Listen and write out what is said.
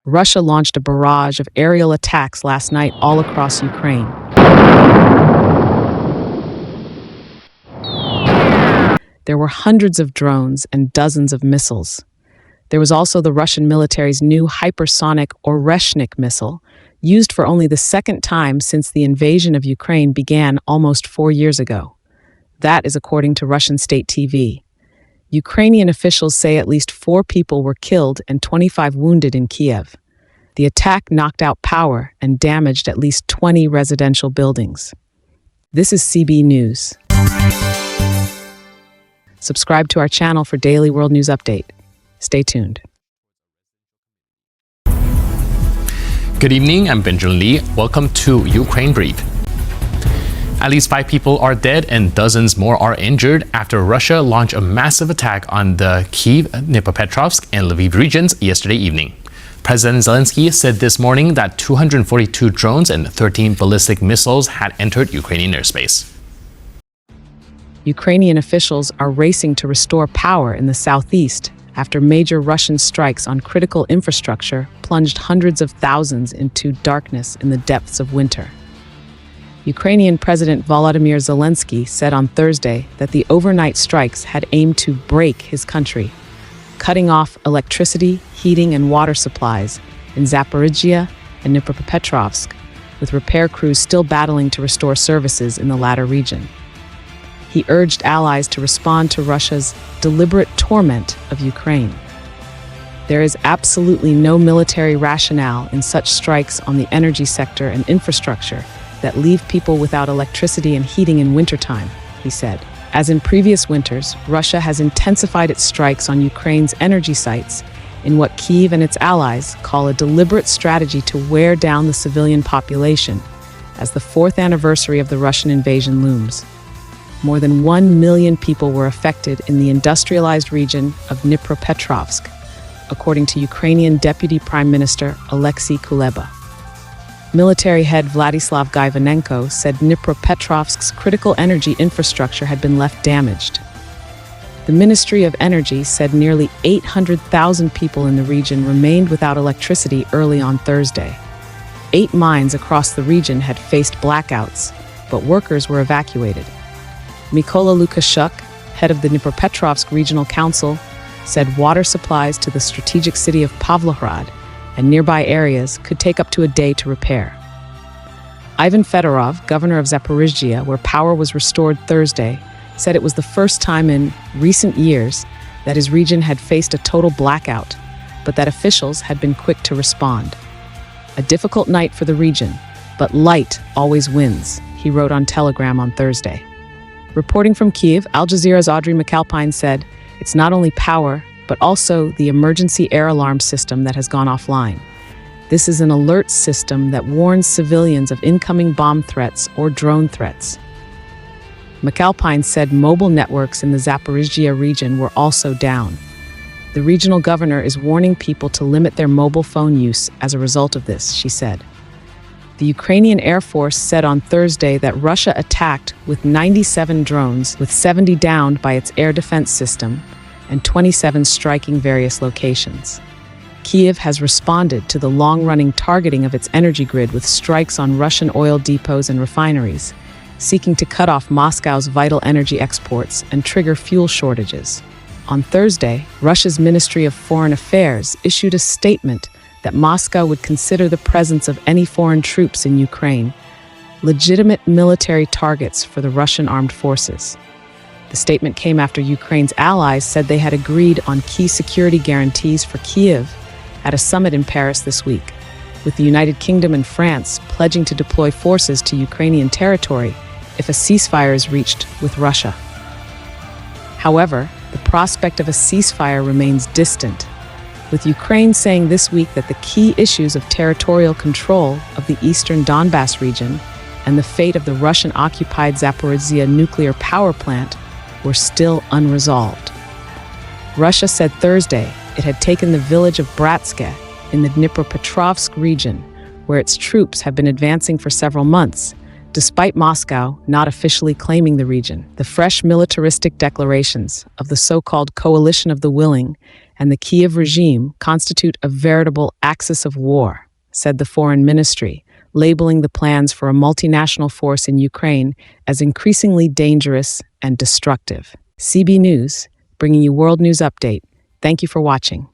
Russia launched a barrage of aerial attacks last night all across Ukraine. There were hundreds of drones and dozens of missiles. There was also the Russian military's new hypersonic Oreshnik missile, used for only the second time since the invasion of Ukraine began almost 4 years ago. That is according to Russian state TV. Ukrainian officials say at least 4 people were killed and 25 wounded in Kiev. The attack knocked out power and damaged at least 20 residential buildings. This is CBNEWS. Subscribe to our channel for daily world news update. Stay tuned. Good evening, I'm Benjamin Lee. Welcome to Ukraine Brief. At least 5 people are dead and dozens more are injured after Russia launched a massive attack on the Kiev, Dnipropetrovsk, and Lviv regions yesterday evening. President Zelensky said this morning that 242 drones and 13 ballistic missiles had entered Ukrainian airspace. Ukrainian officials are racing to restore power in the southeast after major Russian strikes on critical infrastructure plunged hundreds of thousands into darkness in the depths of winter. Ukrainian President Volodymyr Zelensky said on Thursday that the overnight strikes had aimed to break his country, cutting off electricity, heating, and water supplies in Zaporizhzhia and Dnipropetrovsk, with repair crews still battling to restore services in the latter region. He urged allies to respond to Russia's deliberate torment of Ukraine. There is absolutely no military rationale in such strikes on the energy sector and infrastructure that leave people without electricity and heating in wintertime, he said. As in previous winters, Russia has intensified its strikes on Ukraine's energy sites in what Kiev and its allies call a deliberate strategy to wear down the civilian population as the 4th anniversary of the Russian invasion looms. More than 1 million people were affected in the industrialized region of Dnipropetrovsk, according to Ukrainian Deputy Prime Minister Alexei Kuleba. Military head Vladislav Gaivanenko said Dnipropetrovsk's critical energy infrastructure had been left damaged. The Ministry of Energy said nearly 800,000 people in the region remained without electricity early on Thursday. 8 mines across the region had faced blackouts, but workers were evacuated. Mykola Lukashuk, head of the Dnipropetrovsk Regional Council, said water supplies to the strategic city of Pavlohrad and nearby areas could take up to a day to repair. Ivan Fedorov, governor of Zaporizhzhia, where power was restored Thursday, said it was the first time in recent years that his region had faced a total blackout, but that officials had been quick to respond. A difficult night for the region, but light always wins, he wrote on Telegram on Thursday. Reporting from Kiev, Al Jazeera's Audrey McAlpine said, "It's not only power, but also the emergency air alarm system that has gone offline. This is an alert system that warns civilians of incoming bomb threats or drone threats." McAlpine said mobile networks in the Zaporizhzhia region were also down. The regional governor is warning people to limit their mobile phone use as a result of this, she said. The Ukrainian Air Force said on Thursday that Russia attacked with 97 drones, with 70 downed by its air defense system, and 27 striking various locations. Kiev has responded to the long-running targeting of its energy grid with strikes on Russian oil depots and refineries, seeking to cut off Moscow's vital energy exports and trigger fuel shortages. On Thursday, Russia's Ministry of Foreign Affairs issued a statement that Moscow would consider the presence of any foreign troops in Ukraine legitimate military targets for the Russian armed forces. The statement came after Ukraine's allies said they had agreed on key security guarantees for Kiev at a summit in Paris this week, with the United Kingdom and France pledging to deploy forces to Ukrainian territory if a ceasefire is reached with Russia. However, the prospect of a ceasefire remains distant, with Ukraine saying this week that the key issues of territorial control of the eastern Donbass region and the fate of the Russian-occupied Zaporizhzhia nuclear power plant were still unresolved. Russia said Thursday it had taken the village of Bratske in the Dnipropetrovsk region, where its troops have been advancing for several months, despite Moscow not officially claiming the region. The fresh militaristic declarations of the so-called Coalition of the Willing and the Kiev regime constitute a veritable axis of war, said the Foreign Ministry, labeling the plans for a multinational force in Ukraine as increasingly dangerous and destructive. CB News, bringing you World News Update. Thank you for watching.